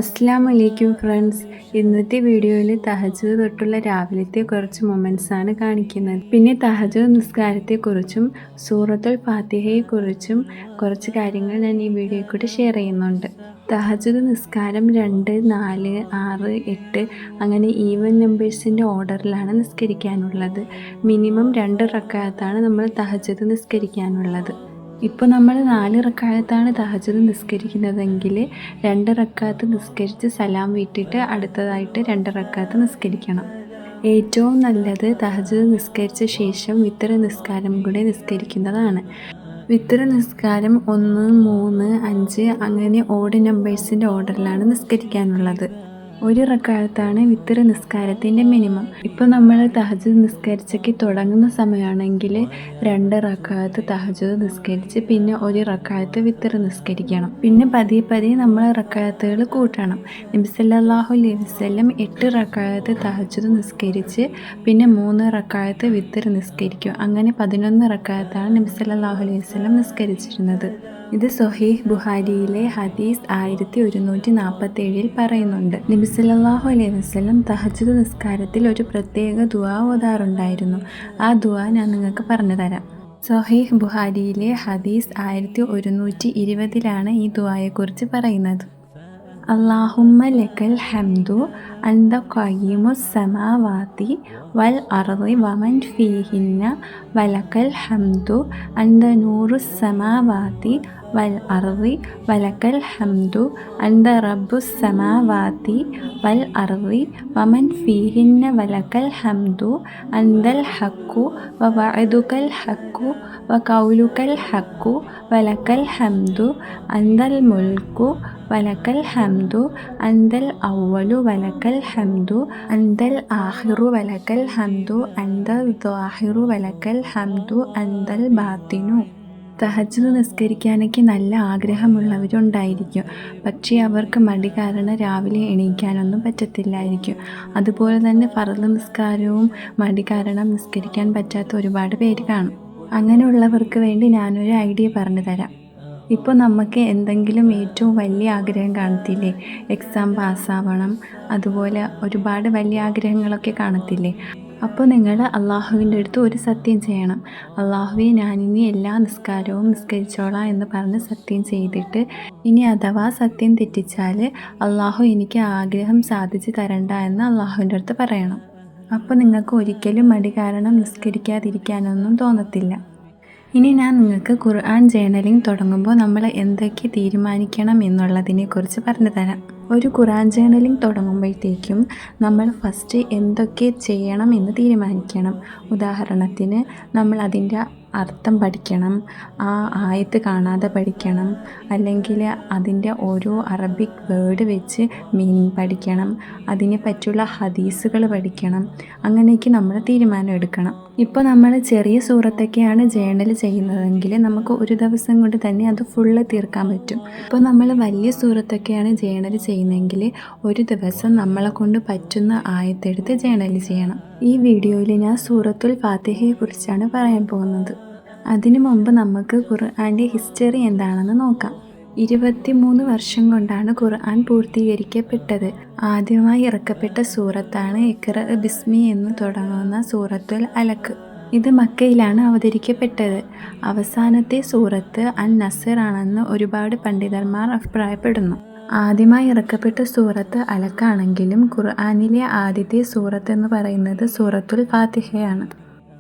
അസ്സലാമു അലൈക്കും ഫ്രണ്ട്സ്. ഇന്നത്തെ വീഡിയോയിൽ തഹജ്ജുദ് തൊട്ടുള്ള രാവിലത്തെ കുറച്ച് മൊമെൻറ്റ്സാണ് കാണിക്കുന്നത്. പിന്നെ തഹജ്ജുദ് നിസ്കാരത്തെക്കുറിച്ചും സൂറത്തുൽ ഫാത്തിഹയെക്കുറിച്ചും കുറച്ച് കാര്യങ്ങൾ ഞാൻ ഈ വീഡിയോയിൽ കൂടി ഷെയർ ചെയ്യുന്നുണ്ട്. തഹജ്ജുദ് നിസ്കാരം 2, 4, 6, 8 അങ്ങനെ ഈവൻ നമ്പേഴ്സിൻ്റെ ഓർഡറിലാണ് നിസ്കരിക്കാനുള്ളത്. മിനിമം 2 റക്അത്താണ് നമ്മൾ തഹജ്ജുദ് നിസ്കരിക്കാനുള്ളത്. ഇപ്പോൾ നമ്മൾ 4 റക്അത്താണ് തഹജ്ജുദ് നിസ്കരിക്കുന്നതെങ്കിൽ 2 റക്അത്ത് നിസ്കരിച്ച് സലാം വീട്ടിട്ട് അടുത്തതായിട്ട് 2 റക്അത്ത് നിസ്കരിക്കണം. ഏറ്റവും നല്ലത് തഹജ്ജുദ് നിസ്കരിച്ച ശേഷം വിത്ർ നിസ്കാരം കൂടെ നിസ്കരിക്കുന്നതാണ്. വിത്ർ നിസ്കാരം 1, 3, 5 അങ്ങനെ ഓഡ് നമ്പേഴ്സിൻ്റെ ഓർഡറിലാണ് നിസ്കരിക്കാനുള്ളത്. 1 റക്അത്താണ് വിത്ർ നിസ്കാരത്തിൻ്റെ മിനിമം. ഇപ്പോൾ നമ്മൾ തഹജ്ജുദ് നിസ്കരിച്ചൊക്കെ തുടങ്ങുന്ന സമയമാണെങ്കിൽ 2 റക്അത്ത് തഹജ്ജുദ് നിസ്കരിച്ച് പിന്നെ 1 റക്അത്ത് വിത്ർ നിസ്കരിക്കണം. പിന്നെ പതിയെ നമ്മൾ റക്അത്തുകൾ കൂട്ടണം. നബി സല്ലല്ലാഹു അലൈഹി വസല്ലം 8 റക്അത്ത് തഹജ്ജുദ് നിസ്കരിച്ച് പിന്നെ 3 റക്അത്ത് വിത്ർ നിസ്കരിക്കും. അങ്ങനെ 11 റക്അത്താണ് നബി സല്ലല്ലാഹു അലൈഹി വസല്ലം നിസ്കരിച്ചിരുന്നത്. ഇത് സ്വഹീഹ് ബുഖാരിയിലെ ഹദീസ് 1147 പറയുന്നുണ്ട്. നബി സല്ലല്ലാഹു അലൈഹി വസല്ലം തഹജ്ജുദ് നിസ്കാരത്തിൽ ഒരു പ്രത്യേക ദുആ ഓതാറുണ്ടായിരുന്നു. ആ ദുആ ഞാൻ നിങ്ങൾക്ക് പറഞ്ഞു തരാം. സ്വഹീഹ് ബുഖാരിയിലെ ഹദീസ് 1120 ഈ ദുആയെക്കുറിച്ച് പറയുന്നത്. അല്ലാഹുമ്മ ലക്കൽ ഹംദു അൻത ഖയ്യിമുസ് സമാവാതി വൽ അർളി വമൻ ഫീഹിന്ന വലക്കൽ ഹംദു അൻത നൂറുസ് സമാവാതി വൽ അർളി വലക്കൽ ഹംദു അൻത റബ്ബുസ് സമാവാതി വൽ അർളി വമൻ ഫീഹിന്ന വലക്കൽ ഹംദു അൻതൽ ഹഖു വവഅദുകൽ ഹഖു വഖൗലുകൽ ഹഖു വലക്കൽ ഹംദു അൻതൽ മുൽക്കു വലക്കൽ ഹംദു അൻതൽ അവ്വലു വലക്കൽ ഹംദു അൻതൽ ആഖിറു വലക്കൽ ഹംദു അൻതൽ ദ്വാഹിറു വലക്കൽ ഹംദു അൻതൽ ബാത്തിനു. തഹജ്ജുദ് നിസ്കരിക്കാനൊക്കെ നല്ല ആഗ്രഹമുള്ളവരുണ്ടായിരിക്കും. പക്ഷേ അവർക്ക് മടി കാരണം രാവിലെ എണീക്കാനൊന്നും പറ്റത്തില്ലായിരിക്കും. അതുപോലെ തന്നെ ഫർള് നിസ്കാരവും മടി കാരണം നിസ്കരിക്കാൻ പറ്റാത്ത ഒരുപാട് പേര് കാണും. അങ്ങനെയുള്ളവർക്ക് വേണ്ടി ഞാനൊരു ഐഡിയ പറഞ്ഞു തരാം. ഇപ്പോൾ നമുക്ക് എന്തെങ്കിലും ഏറ്റവും വലിയ ആഗ്രഹം കാണത്തില്ലേ? എക്സാം പാസ്സാവണം, അതുപോലെ ഒരുപാട് വലിയ ആഗ്രഹങ്ങളൊക്കെ കാണത്തില്ലേ? അപ്പോൾ നിങ്ങൾ അള്ളാഹുവിൻ്റെ അടുത്ത് ഒരു സത്യം ചെയ്യണം. അള്ളാഹുവെ, ഞാനിനി എല്ലാ നിസ്കാരവും നിസ്കരിച്ചോളാം എന്ന് പറഞ്ഞ് സത്യം ചെയ്തിട്ട് ഇനി അഥവാ സത്യം തെറ്റിച്ചാൽ അള്ളാഹു എനിക്ക് ആഗ്രഹം സാധിച്ചു തരണ്ട എന്ന് അള്ളാഹുവിൻ്റെ അടുത്ത് പറയണം. അപ്പോൾ നിങ്ങൾക്ക് ഒരിക്കലും മടി കാരണം നിസ്കരിക്കാതിരിക്കാനൊന്നും തോന്നത്തില്ല. ഇനി ഞാൻ നിങ്ങൾക്ക് ഖുർആൻ ജേർണലിംഗ് തുടങ്ങുമ്പോൾ നമ്മൾ എന്തൊക്കെ തീരുമാനിക്കണം എന്നുള്ളതിനെക്കുറിച്ച് പറഞ്ഞു തരാം. ഒരു ഖുർആൻ ജേർണലിംഗ് തുടങ്ങുമ്പോഴത്തേക്കും നമ്മൾ ഫസ്റ്റ് എന്തൊക്കെ ചെയ്യണം എന്ന് തീരുമാനിക്കണം. ഉദാഹരണത്തിന് നമ്മൾ അതിൻ്റെ അർത്ഥം പഠിക്കണം, ആ ആയത്ത് കാണാതെ പഠിക്കണം, അല്ലെങ്കിൽ അതിൻ്റെ ഓരോ അറബിക് വേർഡ് വെച്ച് മീനിങ് പഠിക്കണം, അതിനെ പറ്റിയുള്ള ഹദീസുകൾ പഠിക്കണം. അങ്ങനെയൊക്കെ നമ്മൾ തീരുമാനം എടുക്കണം. ഇപ്പോൾ നമ്മൾ ചെറിയ സൂറത്തൊക്കെയാണ് ജേർണൽ ചെയ്യുന്നതെങ്കിൽ നമുക്ക് ഒരു ദിവസം കൊണ്ട് തന്നെ അത് ഫുള്ള് തീർക്കാൻ പറ്റും. ഇപ്പോൾ നമ്മൾ വലിയ സൂറത്തൊക്കെയാണ് ജേർണൽ ചെയ്യുന്നതെങ്കിൽ ഒരു ദിവസം നമ്മളെ കൊണ്ട് പറ്റുന്ന ആയത്തെടുത്ത് ജേർണൽ ചെയ്യണം. ഈ വീഡിയോയിൽ ഞാൻ സൂറത്തുൽ ഫാത്തിഹയെക്കുറിച്ചാണ് പറയാൻ പോകുന്നത്. അതിനു മുമ്പ് നമുക്ക് ഖുർആൻ്റെ ഹിസ്റ്ററി എന്താണെന്ന് നോക്കാം. 23 വർഷം കൊണ്ടാണ് ഖുർആൻ പൂർത്തീകരിക്കപ്പെട്ടത്. ആദ്യമായി ഇറക്കപ്പെട്ട സൂറത്താണ് ഇഖ്റ ബിസ്മി എന്ന് തുടങ്ങുന്ന സൂറത്തുൽ അലഖ്. ഇത് മക്കയിലാണ് അവതരിക്കപ്പെട്ടത്. അവസാനത്തെ സൂറത്ത് അൻ നസർ ആണെന്ന് ഒരുപാട് പണ്ഡിതന്മാർ അഭിപ്രായപ്പെടുന്നു. ആദ്യമായി ഇറക്കപ്പെട്ട സൂറത്ത് അലഖാണെങ്കിലും ഖുർആനിലെ ആദ്യത്തെ സൂറത്ത് എന്ന് പറയുന്നത് സൂറത്തുൽ ഫാത്തിഹയാണ്.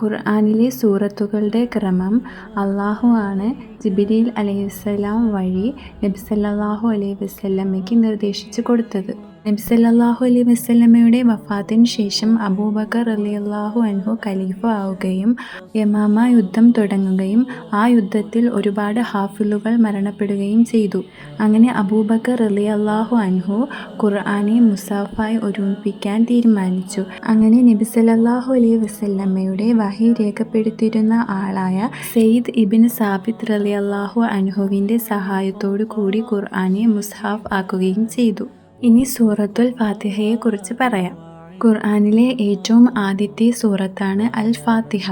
ഖുർആനിലെ സൂറത്തുകളുടെ ക്രമം അള്ളാഹു ആണ് ജിബ്രീൽ അലൈഹിസ്സലാം വഴി നബി സല്ലല്ലാഹു അലൈഹി വസല്ലമയ്ക്ക് നിർദ്ദേശിച്ചു കൊടുത്തത്. നബി സല്ലല്ലാഹു അലൈഹി വസല്ലമയുടെ വഫാത്തിന് ശേഷം അബൂബക്കർ റളിയല്ലാഹു അൻഹു ഖലീഫ ആവുകയും യമാമ യുദ്ധം തുടങ്ങുകയും ആ യുദ്ധത്തിൽ ഒരുപാട് ഹാഫിളുകൾ മരണപ്പെടുകയും ചെയ്തു. അങ്ങനെ അബൂബക്കർ റളിയല്ലാഹു അൻഹു ഖുർആനെ മുസാഫായി ഒരുമിപ്പിക്കാൻ തീരുമാനിച്ചു. അങ്ങനെ നബി സല്ലല്ലാഹു അലൈഹി വസല്ലമയുടെ വഹി രേഖപ്പെടുത്തിയിരുന്ന ആളായ സെയ്ദ് ഇബ്നു സാബിത്ത് റളിയല്ലാഹു അൻഹുവിൻ്റെ സഹായത്തോടു കൂടി ഖുർആനെ മുസ്ഹഫ് ആക്കുകയും ചെയ്തു. ഇനി സൂറത്തുൽ ഫാത്തിഹയെക്കുറിച്ച് പറയാം. ഖുർആനിലെ ഏറ്റവും ആദ്യത്തെ സൂറത്താണ് അൽ ഫാത്തിഹ.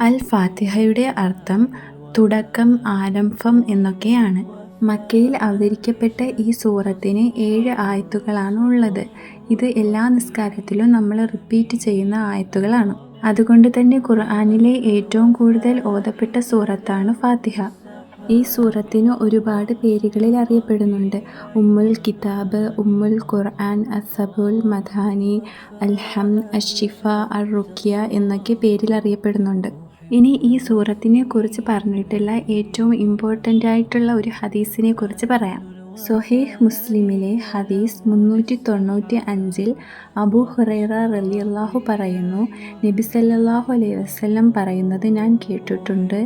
അൽ ഫാത്തിഹയുടെ അർത്ഥം തുടക്കം, ആരംഭം എന്നൊക്കെയാണ്. മക്കയിൽ അവതരിക്കപ്പെട്ട ഈ സൂറത്തിന് 7 ആയത്തുകളാണ് ഉള്ളത്. ഇത് എല്ലാ നിസ്കാരത്തിലും നമ്മൾ റിപ്പീറ്റ് ചെയ്യുന്ന ആയത്തുകളാണ്. അതുകൊണ്ട് തന്നെ ഖുർആനിലെ ഏറ്റവും കൂടുതൽ ഓതപ്പെട്ട സൂറത്താണ് ഫാത്തിഹ. ഈ സൂറത്തിന് ഒരുപാട് പേരുകളിൽ അറിയപ്പെടുന്നുണ്ട്. ഉമ്മുൽ കിതാബ്, ഉമ്മുൽ ഖുർആൻ, അസ്സബുൽ മഥാനി, അൽഹംദ്, അഷ്ഷിഫ, അർ-റുഖ്യ എന്നൊക്കെ പേരിൽ അറിയപ്പെടുന്നുണ്ട്. ഇനി ഈ സൂറത്തിനെ കുറിച്ച് പറഞ്ഞിട്ടുള്ള ഏറ്റവും ഇമ്പോർട്ടൻ്റ് ആയിട്ടുള്ള ഒരു ഹദീസിനെ കുറിച്ച് പറയാം. സ്വഹീഹ് മുസ്ലിമിലെ ഹദീസ് 395 അബൂ ഹുറൈറ റളിയല്ലാഹു പറയുന്നു, നബി സല്ലല്ലാഹു അലൈഹി വസല്ലം പറയുന്നത് ഞാൻ കേട്ടിട്ടുണ്ട്.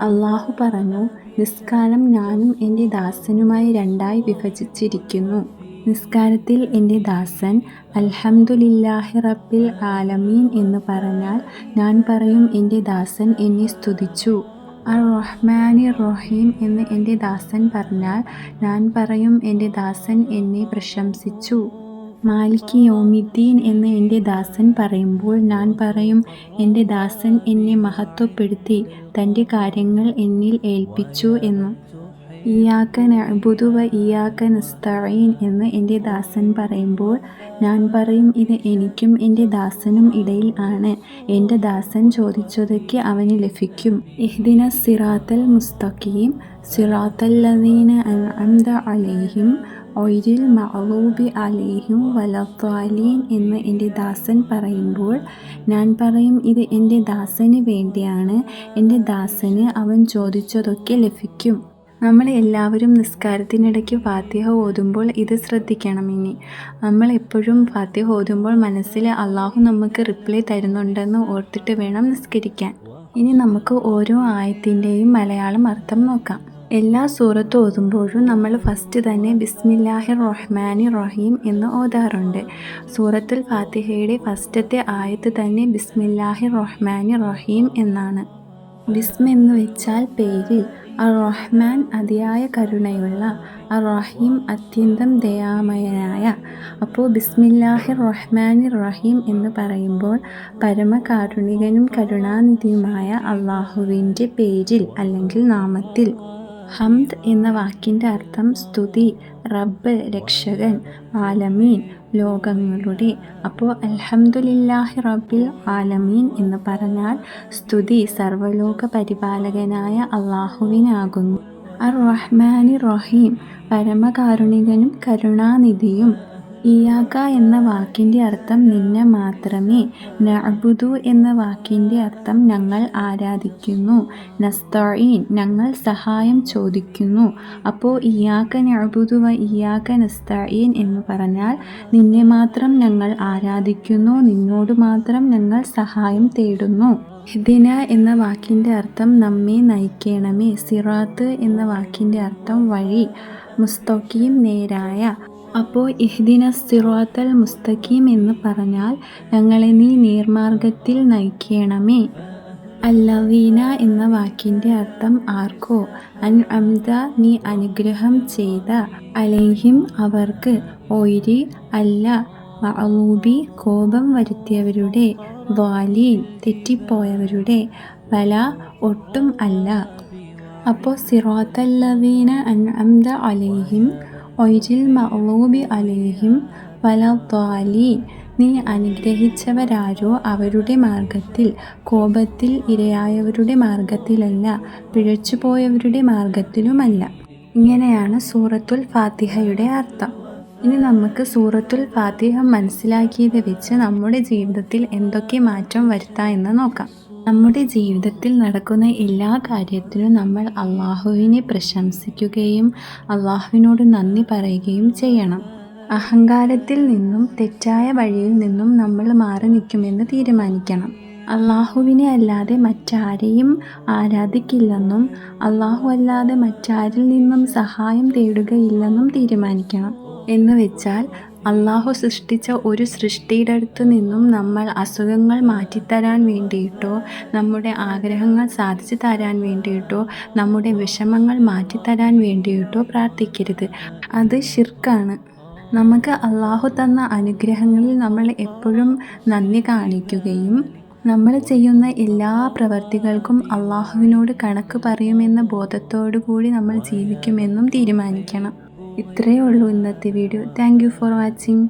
അള്ളാഹു പറഞ്ഞു, നിസ്കാരം ഞാനും എൻ്റെ ദാസനുമായി 2ആയി വിഭജിച്ചിരിക്കുന്നു. നിസ്കാരത്തിൽ എൻ്റെ ദാസൻ അൽഹംദുലില്ലാഹി റബ്ബിൽ ആലമീൻ എന്ന് പറഞ്ഞാൽ ഞാൻ പറയും എൻ്റെ ദാസൻ എന്നെ സ്തുതിച്ചു. അർ-റഹ്മാനിർ റഹീം എന്ന് എൻ്റെ ദാസൻ പറഞ്ഞാൽ ഞാൻ പറയും എൻ്റെ ദാസൻ എന്നെ പ്രശംസിച്ചു. മാലിക് യൗമിദ്ദീൻ എന്ന് എൻ്റെ ദാസൻ പറയുമ്പോൾ ഞാൻ പറയും എൻ്റെ ദാസൻ എന്നെ മഹത്വപ്പെടുത്തി തൻ്റെ കാര്യങ്ങൾ എന്നിൽ ഏൽപ്പിച്ചു എന്ന്. ഇയ്യാക നഅ്ബുദു വ ഇയ്യാക നസ്തഈൻ എന്ന് എൻ്റെ ദാസൻ പറയുമ്പോൾ ഞാൻ പറയും ഇത് എനിക്കും എൻ്റെ ദാസനും ഇടയിൽ ആണ്. എൻ്റെ ദാസൻ ചോദിച്ചതൊക്കെ അവന് ലഭിക്കും. ഇഹ്ദിനസ് സിറാത്തൽ മുസ്തഖീം സിറാത്തല്ലദീന അൻഅംത അലൈഹിം ഗൈറിൽ മഗ്ളൂബി അലൈഹിം വലദ്ദാലീൻ എന്ന് എൻ്റെ ദാസൻ പറയുമ്പോൾ ഞാൻ പറയും ഇത് എൻ്റെ ദാസന് വേണ്ടിയാണ്. എൻ്റെ ദാസന് അവൻ ചോദിച്ചതൊക്കെ ലഭിക്കും. നമ്മൾ എല്ലാവരും നിസ്കാരത്തിനിടയ്ക്ക് ഫാത്തിഹ ഓതുമ്പോൾ ഇത് ശ്രദ്ധിക്കണം. ഇനി നമ്മൾ എപ്പോഴും ഫാത്തിഹ ഓതുമ്പോൾ മനസ്സിൽ അള്ളാഹു നമുക്ക് റിപ്ലൈ തരുന്നുണ്ടെന്ന് ഓർത്തിട്ട് വേണം നിസ്കരിക്കാൻ. ഇനി നമുക്ക് ഓരോ ആയത്തിൻ്റെയും മലയാളം അർത്ഥം നോക്കാം. എല്ലാ സൂറത്ത് ഓതുമ്പോഴും നമ്മൾ ഫസ്റ്റ് തന്നെ ബിസ്മില്ലാഹിർ റഹ്മാനിർ റഹീം എന്ന് ഓതാറുണ്ട്. സൂറത്തുൽ ഫാത്തിഹയുടെ ഫസ്റ്റത്തെ ആയത്ത് തന്നെ ബിസ്മില്ലാഹിർ റഹ്മാനിർ റഹീം എന്നാണ്. ബിസ്മ എന്ന് വെച്ചാൽ പേരിൽ, അർ-റഹ്മാൻ അതിയായ കരുണയുള്ള, അർ-റഹീം അത്യന്തം ദയാമയനായ. അപ്പോൾ ബിസ്മില്ലാഹിർ റഹ്മാനിർ റഹീം എന്ന് പറയുമ്പോൾ പരമകാരുണികനും കരുണാനിധിയുമായ അള്ളാഹുവിൻ്റെ പേരിൽ അല്ലെങ്കിൽ നാമത്തിൽ. ഹംദ് എന്ന വാക്കിൻ്റെ അർത്ഥം സ്തുതി, റബ്ബ് രക്ഷകൻ, ആലമീൻ ലോകങ്ങളുടെ. അപ്പോൾ അൽഹംദുലില്ലാഹി റബ്ബിൽ ആലമീൻ എന്ന് പറഞ്ഞാൽ സ്തുതി സർവ്വലോക പരിപാലകനായ അള്ളാഹുവിനാകുന്നു. അർ-റഹ്മാനിർ റഹീം പരമകാരുണികനും കരുണാനിധിയും. ഇയ്യാക എന്ന വാക്കിൻ്റെ അർത്ഥം നിന്നെ മാത്രമേ. നഅ്ബുദു എന്ന വാക്കിൻ്റെ അർത്ഥം ഞങ്ങൾ ആരാധിക്കുന്നു. നസ്തഈൻ ഞങ്ങൾ സഹായം ചോദിക്കുന്നു. അപ്പോൾ ഇയ്യാക നഅ്ബുദു വ ഇയ്യാക നസ്തഈൻ എന്ന് പറഞ്ഞാൽ നിന്നെ മാത്രം ഞങ്ങൾ ആരാധിക്കുന്നു, നിന്നോട് മാത്രം ഞങ്ങൾ സഹായം തേടുന്നു. ഇഹ്ദിന എന്ന വാക്കിൻ്റെ അർത്ഥം നമ്മെ നയിക്കണമേ. സിറാത്ത് എന്ന വാക്കിൻ്റെ അർത്ഥം വഴി, മുസ്തഖീം നേരായ. അപ്പോൾ ഇഹ്ദിനസ് സിറാത്തൽ മുസ്തഖീം എന്ന് പറഞ്ഞാൽ ഞങ്ങളെ നീ നേർമാർഗത്തിൽ നയിക്കണമേ. അല്ലദീന എന്ന വാക്കിൻ്റെ അർത്ഥം ആർക്കോ, അൻഅംത നീ അനുഗ്രഹം ചെയ്ത, അലൈഹിം അവർക്ക്, ഗൈരി അല്ല, മഗ്ളൂബി കോപം വരുത്തിയവരുടെ, ദ്വാലീൻ തെറ്റിപ്പോയവരുടെ, വല ഒട്ടും അല്ല. അപ്പോൾ സിറാത്തല്ലദീന അൻഅംത അലൈഹിം ഗൈറിൽ മഗ്ളൂബി അലൈഹിം വലദ്ദാലീൻ നീ അനുഗ്രഹിച്ചവരാരോ അവരുടെ മാർഗത്തിൽ, കോപത്തിൽ ഇരയായവരുടെ മാർഗത്തിലല്ല, പിഴച്ചുപോയവരുടെ മാർഗത്തിലുമല്ല. ഇങ്ങനെയാണ് സൂറത്തുൽ ഫാത്തിഹയുടെ അർത്ഥം. ഇനി നമുക്ക് സൂറത്തുൽ ഫാത്തിഹ മനസ്സിലാക്കിയത് വെച്ച് നമ്മുടെ ജീവിതത്തിൽ എന്തൊക്കെ മാറ്റം വരുത്താം എന്ന് നോക്കാം. നമ്മുടെ ജീവിതത്തിൽ നടക്കുന്ന എല്ലാ കാര്യത്തിനും നമ്മൾ അള്ളാഹുവിനെ പ്രശംസിക്കുകയും അള്ളാഹുവിനോട് നന്ദി പറയുകയും ചെയ്യണം. അഹങ്കാരത്തിൽ നിന്നും തെറ്റായ വഴിയിൽ നിന്നും നമ്മൾ മാറി നിൽക്കുമെന്ന് തീരുമാനിക്കണം. അള്ളാഹുവിനെ അല്ലാതെ മറ്റാരെയും ആരാധിക്കില്ലെന്നും അള്ളാഹു അല്ലാതെ മറ്റാരിൽ നിന്നും സഹായം തേടുകയില്ലെന്നും തീരുമാനിക്കണം. എന്ന് വെച്ചാൽ അള്ളാഹു സൃഷ്ടിച്ച ഒരു സൃഷ്ടിയുടെ അടുത്ത് നിന്നും നമ്മൾ അസുഖങ്ങൾ മാറ്റിത്തരാൻ വേണ്ടിയിട്ടോ നമ്മുടെ ആഗ്രഹങ്ങൾ സാധിച്ചു തരാൻ വേണ്ടിയിട്ടോ നമ്മുടെ വിഷമങ്ങൾ മാറ്റിത്തരാൻ വേണ്ടിയിട്ടോ പ്രാർത്ഥിക്കരുത്. അത് ശിർക്കാണ്. നമുക്ക് അള്ളാഹു തന്ന അനുഗ്രഹങ്ങളിൽ നമ്മൾ എപ്പോഴും നന്ദി കാണിക്കുകയും നമ്മൾ ചെയ്യുന്ന എല്ലാ പ്രവർത്തികൾക്കും അള്ളാഹുവിനോട് കണക്ക് പറയുമെന്ന ബോധത്തോടു കൂടി നമ്മൾ ജീവിക്കുമെന്നും തീരുമാനിക്കണം. ഇത്രയേ ഉള്ളൂ ഇന്നത്തെ video. Thank you for watching.